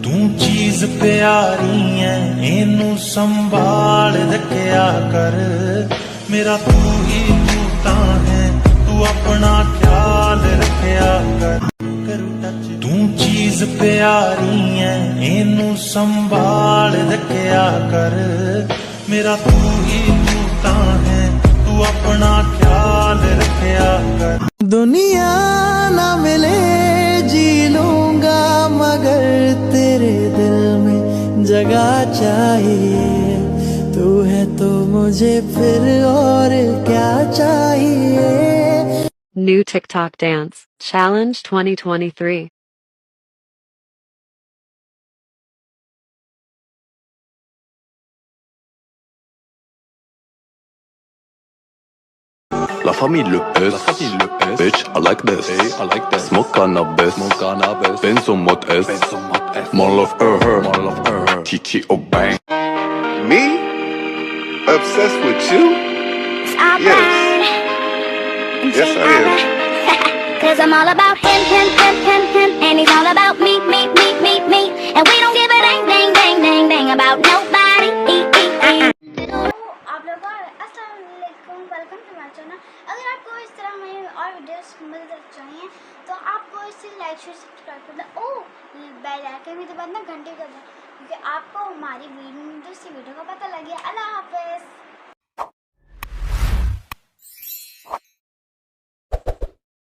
तू चीज प्यारी है इनू संभाल रखया कर, मेरा तू ही तूता है, तू अपना ख्याल रखया कर। तू चीज प्यारी है इनू संभाल रखया कर, मेरा तू ही तूता है, तू अपना ख्याल रखया कर। दुनिया ना मिले जी लूंगा मगर तेरे दिल में जगह चाहिए, तू है तो मुझे फिर और क्या चाहिए। New TikTok Dance Challenge 2023. La famille le S, bitch, I like this, smoke cannabis, Benz on mode S, more love her, Chichi oh bang. Me? Obsessed with you? Yes. Yes, I am. Cause I'm all about him, and he's all about me. And we don't give a dang about nobody. आप लोगों को अस्सलाम वालेकुम, welcome to my channel. अगर आपको इस तरह मेरी और वीडियोस मिलते चाहिए तो आपको इसे लाइक शेयर सब्सक्राइब कर दें। बेल आइकन भी दबा देना, घंटी कर दें, क्योंकि आपको हमारी दूसरी वीडियो का पता लगे। अल्लाह हाफिज़।